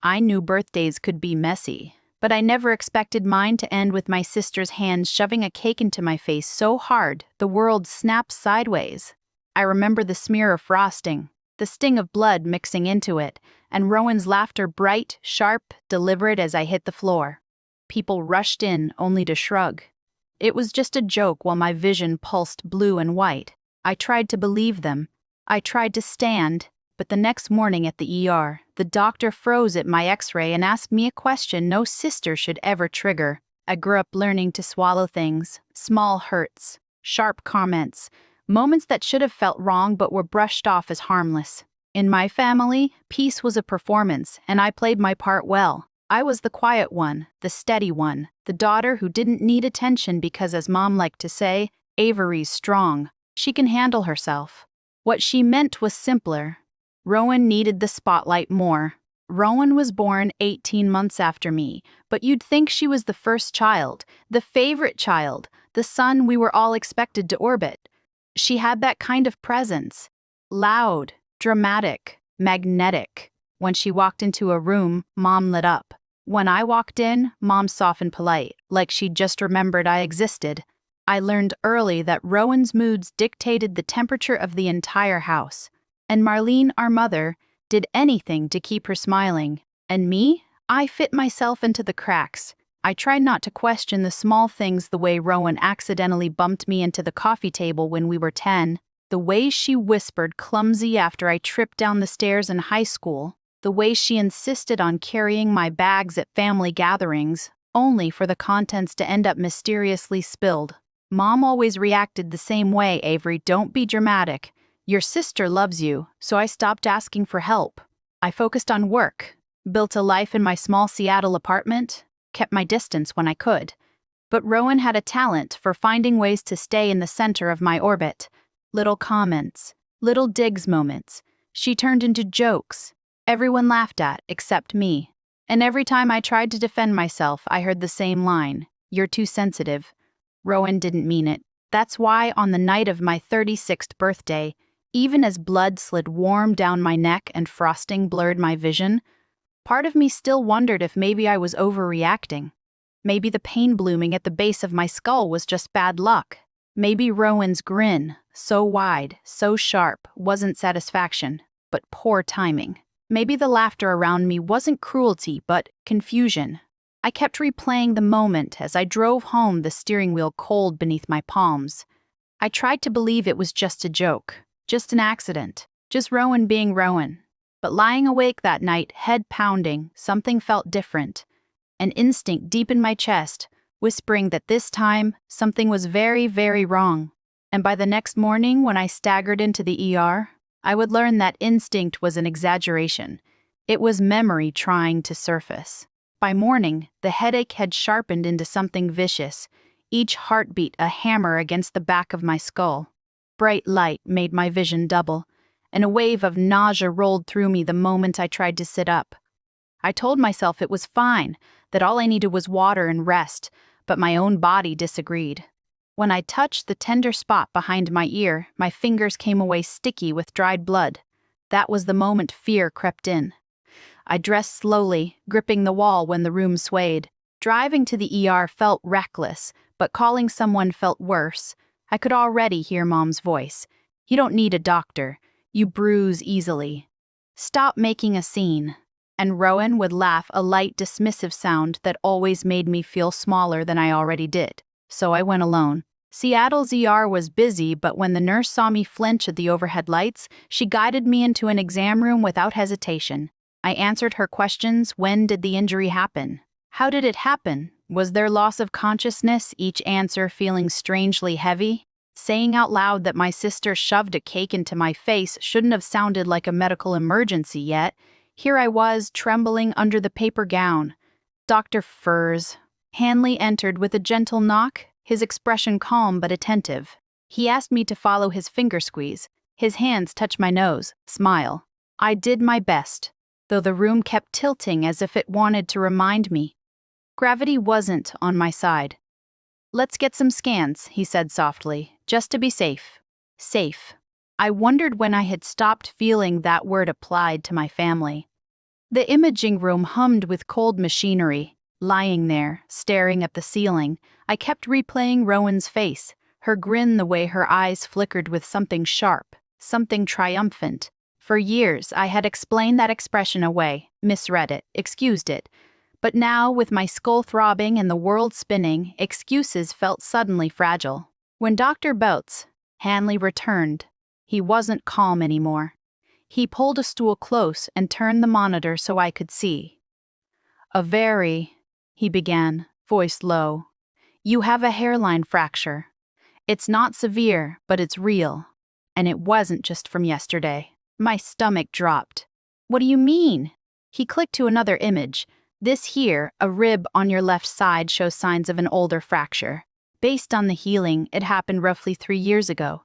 I knew birthdays could be messy, but I never expected mine to end with my sister's hand shoving a cake into my face so hard the world snapped sideways. I remember the smear of frosting, the sting of blood mixing into it, and Rowan's laughter bright, sharp, deliberate as I hit the floor. People rushed in, only to shrug. It was just a joke while my vision pulsed blue and white. I tried to believe them. I tried to stand, but the next morning at the ER, the doctor froze at my x-ray and asked me a question no sister should ever trigger. I grew up learning to swallow things, small hurts, sharp comments, moments that should have felt wrong but were brushed off as harmless. In my family, peace was a performance, and I played my part well. I was the quiet one, the steady one, the daughter who didn't need attention because, as Mom liked to say, Avery's strong. She can handle herself. What she meant was simpler. Rowan needed the spotlight more. Rowan was born 18 months after me, but you'd think she was the first child, the favorite child, the son we were all expected to orbit. She had that kind of presence. Loud, dramatic, magnetic. When she walked into a room, Mom lit up. When I walked in, Mom softened polite, like she'd just remembered I existed. I learned early that Rowan's moods dictated the temperature of the entire house. And Marlene, our mother, did anything to keep her smiling. And me? I fit myself into the cracks. I tried not to question the small things, the way Rowan accidentally bumped me into the coffee table when we were 10, the way she whispered clumsy after I tripped down the stairs in high school, the way she insisted on carrying my bags at family gatherings, only for the contents to end up mysteriously spilled. Mom always reacted the same way, Avery, don't be dramatic. Your sister loves you, so I stopped asking for help. I focused on work, built a life in my small Seattle apartment, kept my distance when I could. But Rowan had a talent for finding ways to stay in the center of my orbit. Little comments, little digs moments. She turned into jokes. Everyone laughed at, except me. And every time I tried to defend myself, I heard the same line, "You're too sensitive." Rowan didn't mean it. That's why on the night of my 36th birthday, even as blood slid warm down my neck and frosting blurred my vision, part of me still wondered if maybe I was overreacting. Maybe the pain blooming at the base of my skull was just bad luck. Maybe Rowan's grin, so wide, so sharp, wasn't satisfaction, but poor timing. Maybe the laughter around me wasn't cruelty, but confusion. I kept replaying the moment as I drove home, the steering wheel cold beneath my palms. I tried to believe it was just a joke, just an accident, just Rowan being Rowan. But lying awake that night, head pounding, something felt different. An instinct deep in my chest, whispering that this time, something was very, very wrong. And by the next morning, when I staggered into the ER, I would learn that instinct was an exaggeration. It was memory trying to surface. By morning, the headache had sharpened into something vicious, each heartbeat a hammer against the back of my skull. Bright light made my vision double, and a wave of nausea rolled through me the moment I tried to sit up. I told myself it was fine, that all I needed was water and rest, but my own body disagreed. When I touched the tender spot behind my ear, my fingers came away sticky with dried blood. That was the moment fear crept in. I dressed slowly, gripping the wall when the room swayed. Driving to the ER felt reckless, but calling someone felt worse. I could already hear Mom's voice. "You don't need a doctor. You bruise easily. Stop making a scene." And Rowan would laugh, a light, dismissive sound that always made me feel smaller than I already did. So I went alone. Seattle's ER was busy, but when the nurse saw me flinch at the overhead lights, she guided me into an exam room without hesitation. I answered her questions. When did the injury happen? How did it happen? Was there loss of consciousness, each answer feeling strangely heavy? Saying out loud that my sister shoved a cake into my face shouldn't have sounded like a medical emergency yet. Here I was, trembling under the paper gown. Dr. Furs. Hanley entered with a gentle knock, his expression calm but attentive. He asked me to follow his finger squeeze. His hands touched my nose. Smile. I did my best, though the room kept tilting as if it wanted to remind me. Gravity wasn't on my side. "Let's get some scans," he said softly, "just to be safe." Safe. I wondered when I had stopped feeling that word applied to my family. The imaging room hummed with cold machinery. Lying there, staring at the ceiling, I kept replaying Rowan's face, her grin, the way her eyes flickered with something sharp, something triumphant. For years, I had explained that expression away, misread it, excused it. But now, with my skull throbbing and the world spinning, excuses felt suddenly fragile. When Dr. Boutz, Hanley, returned, he wasn't calm anymore. He pulled a stool close and turned the monitor so I could see. Avery, he began, voice low. You have a hairline fracture. It's not severe, but it's real. And it wasn't just from yesterday. My stomach dropped. What do you mean? He clicked to another image. This here, a rib on your left side, shows signs of an older fracture. Based on the healing, it happened roughly 3 years ago.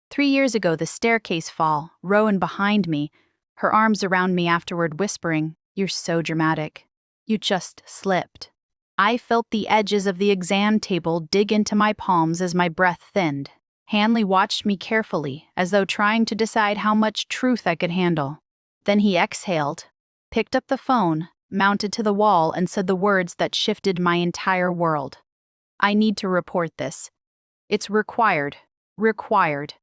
3 years ago, the staircase fall, Rowan behind me, her arms around me afterward whispering, "You're so dramatic. You just slipped." I felt the edges of the exam table dig into my palms as my breath thinned. Hanley watched me carefully, as though trying to decide how much truth I could handle. Then he exhaled, picked up the phone, mounted to the wall, and said the words that shifted my entire world. I need to report this. It's required. Required.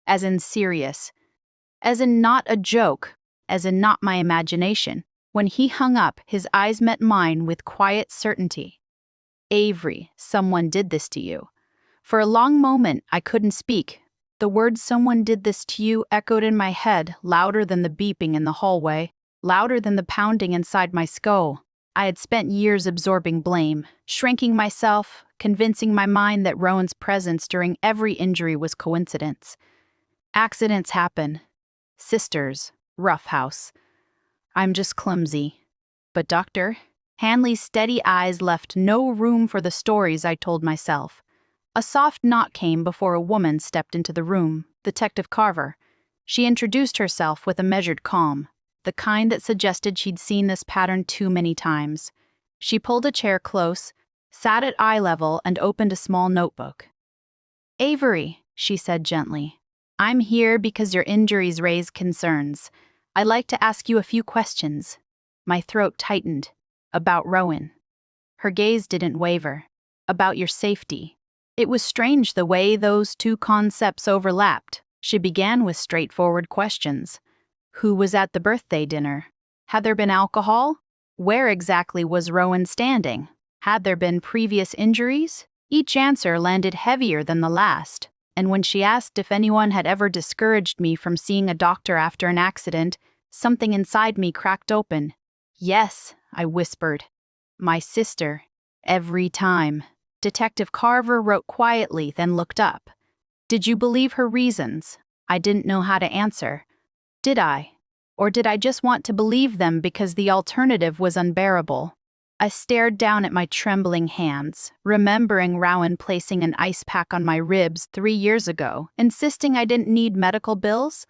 As in serious. As in not a joke. As in not my imagination. When he hung up, his eyes met mine with quiet certainty. Avery, someone did this to you. For a long moment, I couldn't speak. The words "someone did this to you" echoed in my head, louder than the beeping in the hallway, louder than the pounding inside my skull. I had spent years absorbing blame, shrinking myself, convincing my mind that Rowan's presence during every injury was coincidence. Accidents happen. Sisters, roughhouse. I'm just clumsy. But Dr. Hanley's steady eyes left no room for the stories I told myself. A soft knock came before a woman stepped into the room, Detective Carver. She introduced herself with a measured calm, the kind that suggested she'd seen this pattern too many times. She pulled a chair close, sat at eye level, and opened a small notebook. "Avery," she said gently, "I'm here because your injuries raise concerns. I'd like to ask you a few questions." My throat tightened. "About Rowan." Her gaze didn't waver. "About your safety." It was strange the way those two concepts overlapped. She began with straightforward questions. Who was at the birthday dinner? Had there been alcohol? Where exactly was Rowan standing? Had there been previous injuries? Each answer landed heavier than the last, and when she asked if anyone had ever discouraged me from seeing a doctor after an accident, something inside me cracked open. "Yes," I whispered. "My sister. Every time." Detective Carver wrote quietly, then looked up. "Did you believe her reasons?" I didn't know how to answer. Did I? Or did I just want to believe them because the alternative was unbearable? I stared down at my trembling hands, remembering Rowan placing an ice pack on my ribs 3 years ago, insisting I didn't need medical bills,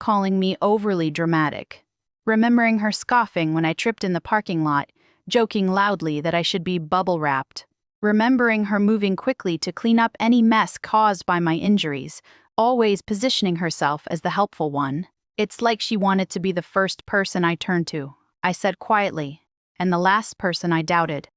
calling me overly dramatic. Remembering her scoffing when I tripped in the parking lot, joking loudly that I should be bubble-wrapped. Remembering her moving quickly to clean up any mess caused by my injuries, always positioning herself as the helpful one. "It's like she wanted to be the first person I turned to," I said quietly, "and the last person I doubted."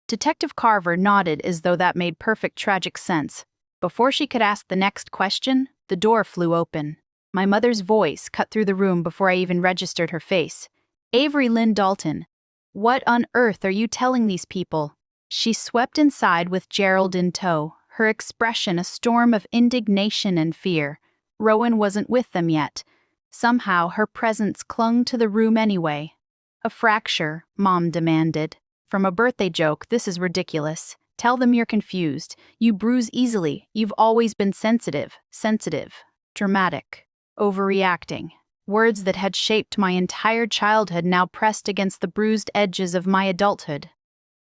Detective Carver nodded as though that made perfect tragic sense. Before she could ask the next question, the door flew open. My mother's voice cut through the room before I even registered her face. "Avery Lynn Dalton, what on earth are you telling these people?" She swept inside with Gerald in tow, her expression a storm of indignation and fear. Rowan wasn't with them yet. Somehow her presence clung to the room anyway. "A fracture," Mom demanded. "From a birthday joke, this is ridiculous. Tell them you're confused. You bruise easily. You've always been sensitive, dramatic, overreacting." Words that had shaped my entire childhood now pressed against the bruised edges of my adulthood.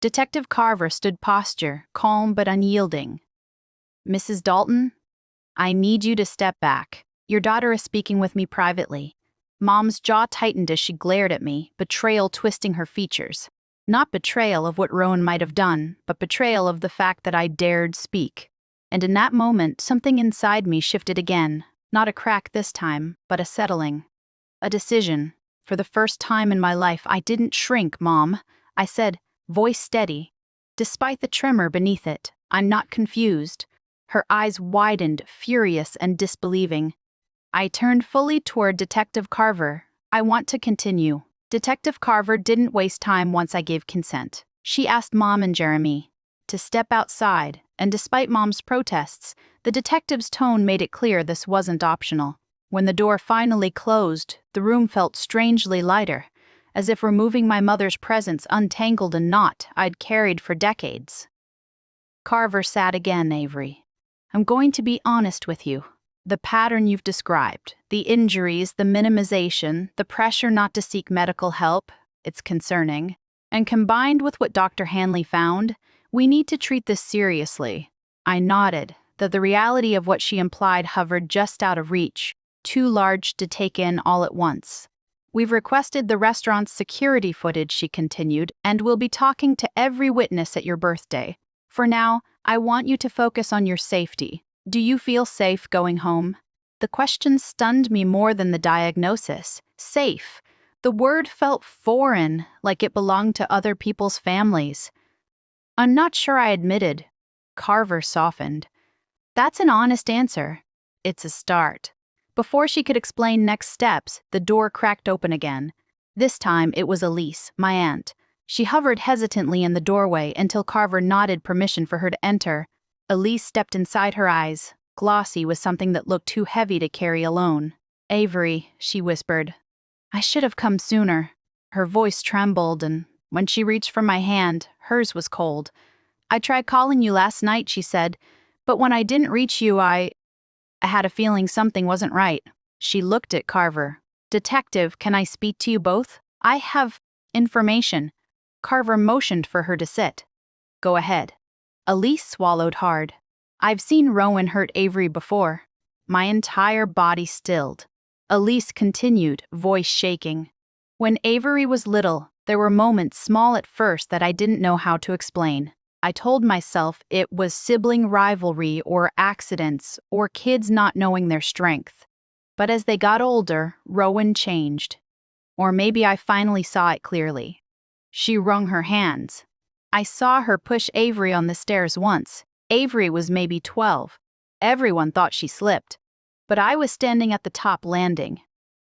Detective Carver stood posture, calm but unyielding. "Mrs. Dalton, I need you to step back. Your daughter is speaking with me privately." Mom's jaw tightened as she glared at me, betrayal twisting her features. Not betrayal of what Rowan might have done, but betrayal of the fact that I dared speak. And in that moment, something inside me shifted again. Not a crack this time, but a settling. A decision. For the first time in my life, I didn't shrink, Mom. I said, voice steady. Despite the tremor beneath it, I'm not confused. Her eyes widened, furious and disbelieving. I turned fully toward Detective Carver. I want to continue. Detective Carver didn't waste time once I gave consent. She asked Mom and Jeremy to step outside, and despite Mom's protests, the detective's tone made it clear this wasn't optional. When the door finally closed, the room felt strangely lighter, as if removing my mother's presence untangled a knot I'd carried for decades. Carver sat again, Avery. I'm going to be honest with you. The pattern you've described, the injuries, the minimization, the pressure not to seek medical help, it's concerning. And combined with what Dr. Hanley found, we need to treat this seriously. I nodded, though the reality of what she implied hovered just out of reach, too large to take in all at once. We've requested the restaurant's security footage, she continued, and we'll be talking to every witness at your birthday. For now, I want you to focus on your safety. Do you feel safe going home? The question stunned me more than the diagnosis. Safe. The word felt foreign, like it belonged to other people's families. I'm not sure, I admitted. Carver softened. That's an honest answer. It's a start. Before she could explain next steps, the door cracked open again. This time it was Elise, my aunt. She hovered hesitantly in the doorway until Carver nodded permission for her to enter. Elise stepped inside, her eyes glossy with something that looked too heavy to carry alone. Avery, she whispered. I should have come sooner. Her voice trembled, and when she reached for my hand, hers was cold. I tried calling you last night, she said, but when I didn't reach you, I had a feeling something wasn't right. She looked at Carver. Detective, can I speak to you both? I have information. Carver motioned for her to sit. Go ahead. Elise swallowed hard. I've seen Rowan hurt Avery before. My entire body stilled. Elise continued, voice shaking. When Avery was little, there were moments, small at first, that I didn't know how to explain. I told myself it was sibling rivalry or accidents or kids not knowing their strength. But as they got older, Rowan changed. Or maybe I finally saw it clearly. She wrung her hands. I saw her push Avery on the stairs once. Avery was maybe 12. Everyone thought she slipped. But I was standing at the top landing.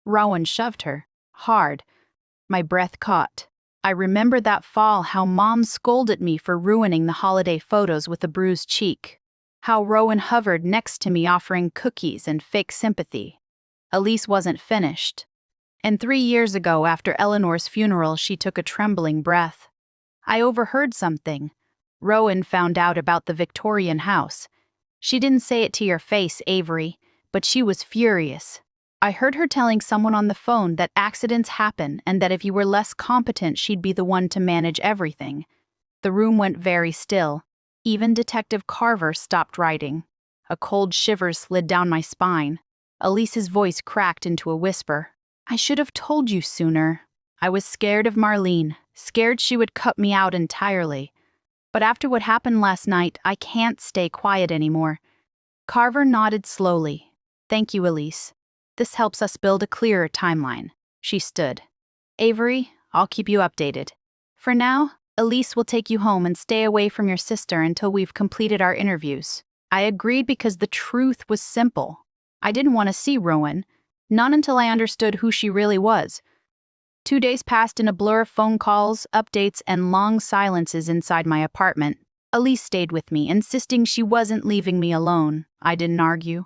Rowan shoved her. Hard. My breath caught. I remember that fall, how Mom scolded me for ruining the holiday photos with a bruised cheek. How Rowan hovered next to me offering cookies and fake sympathy. Elise wasn't finished. And 3 years ago, after Eleanor's funeral, she took a trembling breath. I overheard something. Rowan found out about the Victorian house. She didn't say it to your face, Avery, but she was furious. I heard her telling someone on the phone that accidents happen and that if you were less competent, she'd be the one to manage everything. The room went very still. Even Detective Carver stopped writing. A cold shiver slid down my spine. Elise's voice cracked into a whisper. I should have told you sooner. I was scared of Marlene, scared she would cut me out entirely. But after what happened last night, I can't stay quiet anymore. Carver nodded slowly. Thank you, Elise. This helps us build a clearer timeline. She stood. Avery, I'll keep you updated. For now, Elise will take you home and stay away from your sister until we've completed our interviews. I agreed because the truth was simple. I didn't want to see Rowan, not until I understood who she really was. 2 days passed in a blur of phone calls, updates, and long silences inside my apartment. Elise stayed with me, insisting she wasn't leaving me alone. I didn't argue.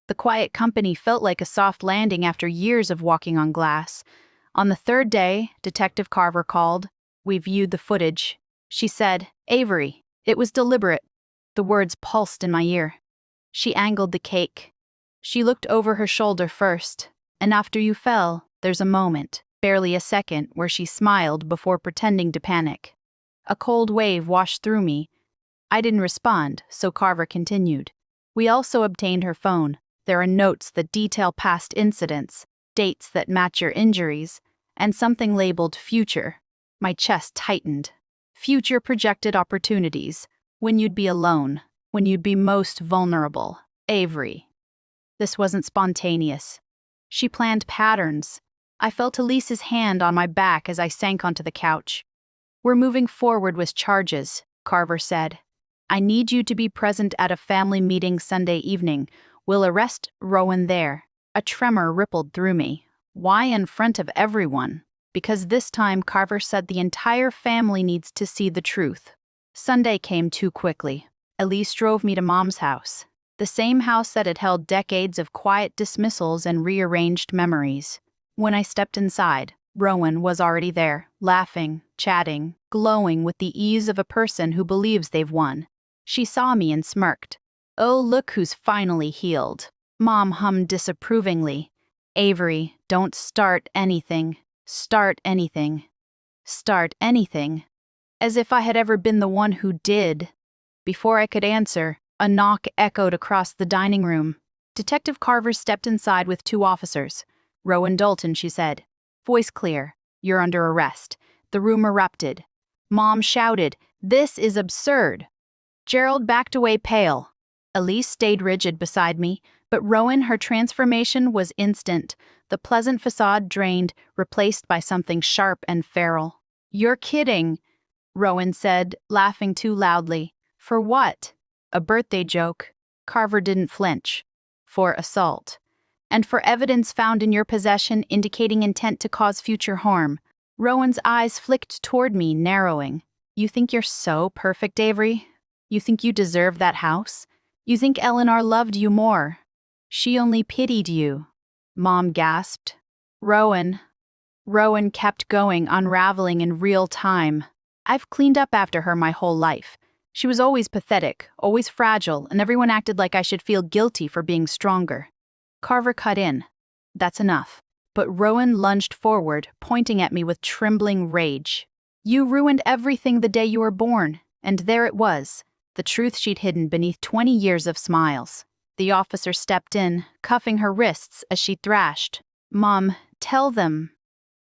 The quiet company felt like a soft landing after years of walking on glass. On the 3rd day, Detective Carver called. We viewed the footage. She said, Avery, it was deliberate. The words pulsed in my ear. She angled the cake. She looked over her shoulder first, and after you fell, there's a moment, barely a second, where she smiled before pretending to panic. A cold wave washed through me. I didn't respond, so Carver continued. We also obtained her phone. There are notes that detail past incidents, dates that match your injuries, and something labeled future. My chest tightened. Future projected opportunities, when you'd be alone, when you'd be most vulnerable. Avery. This wasn't spontaneous. She planned patterns. I felt Elise's hand on my back as I sank onto the couch. "We're moving forward with charges," Carver said. "I need you to be present at a family meeting Sunday evening. We'll arrest Rowan there." A tremor rippled through me. Why in front of everyone? Because this time Carver said the entire family needs to see the truth. Sunday came too quickly. Elise drove me to Mom's house, the same house that had held decades of quiet dismissals and rearranged memories. When I stepped inside, Rowan was already there, laughing, chatting, glowing with the ease of a person who believes they've won. She saw me and smirked. "Oh, look who's finally healed." Mom hummed disapprovingly. "Avery, don't start anything. Start anything. Start anything." As if I had ever been the one who did. Before I could answer, a knock echoed across the dining room. Detective Carver stepped inside with 2 officers. "Rowan Dalton," she said. Voice clear. "You're under arrest." The room erupted. Mom shouted, "This is absurd." Gerald backed away pale. Elise stayed rigid beside me, but Rowan, her transformation was instant. The pleasant facade drained, replaced by something sharp and feral. "You're kidding," Rowan said, laughing too loudly. "For what?" "A birthday joke." Carver didn't flinch. "For assault. And for evidence found in your possession indicating intent to cause future harm." Rowan's eyes flicked toward me, narrowing. "You think you're so perfect, Avery? You think you deserve that house? You think Eleanor loved you more? She only pitied you." Mom gasped. Rowan kept going, unraveling in real time. "I've cleaned up after her my whole life. She was always pathetic, always fragile, and everyone acted like I should feel guilty for being stronger." Carver cut in. "That's enough." But Rowan lunged forward, pointing at me with trembling rage. "You ruined everything the day you were born." And there it was, the truth she'd hidden beneath 20 years of smiles. The officer stepped in, cuffing her wrists as she thrashed. "Mom, tell them.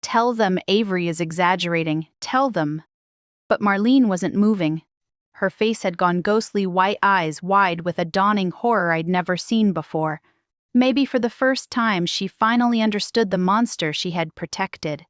Tell them Avery is exaggerating. Tell them." But Marlene wasn't moving. Her face had gone ghostly white, eyes wide with a dawning horror I'd never seen before. Maybe for the first time she finally understood the monster she had protected.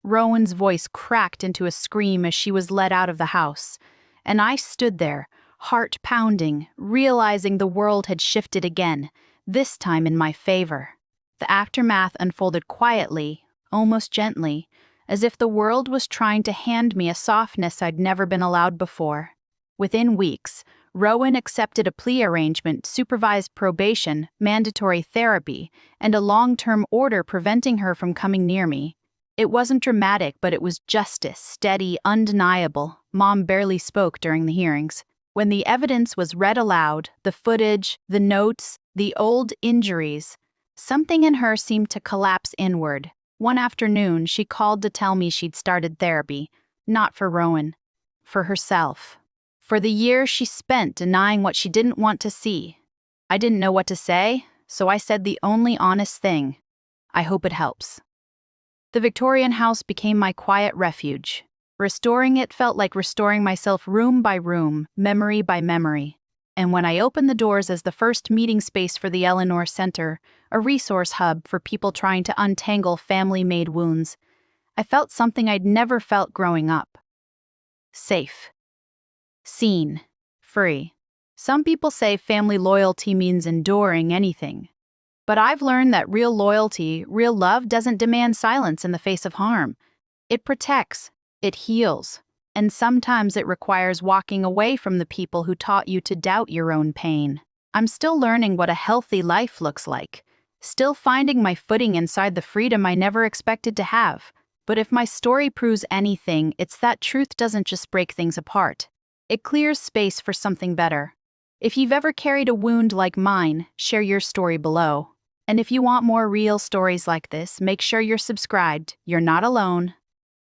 Rowan's voice cracked into a scream as she was led out of the house. And I stood there, heart pounding, realizing the world had shifted again, this time in my favor. The aftermath unfolded quietly, almost gently, as if the world was trying to hand me a softness I'd never been allowed before. Within weeks, Rowan accepted a plea arrangement, supervised probation, mandatory therapy, and a long-term order preventing her from coming near me. It wasn't dramatic, but it was justice, steady, undeniable. Mom barely spoke during the hearings. When the evidence was read aloud, the footage, the notes, the old injuries, something in her seemed to collapse inward. One afternoon, she called to tell me she'd started therapy, not for Rowan, for herself. For the years she spent denying what she didn't want to see. I didn't know what to say, so I said the only honest thing. "I hope it helps." The Victorian house became my quiet refuge. Restoring it felt like restoring myself room by room, memory by memory. And when I opened the doors as the first meeting space for the Eleanor Center, a resource hub for people trying to untangle family-made wounds, I felt something I'd never felt growing up. Safe. Seen. Free. Some people say family loyalty means enduring anything. But I've learned that real loyalty, real love doesn't demand silence in the face of harm. It protects. It heals. And sometimes it requires walking away from the people who taught you to doubt your own pain. I'm still learning what a healthy life looks like. Still finding my footing inside the freedom I never expected to have. But if my story proves anything, it's that truth doesn't just break things apart. It clears space for something better. If you've ever carried a wound like mine, share your story below. And if you want more real stories like this, make sure you're subscribed. You're not alone.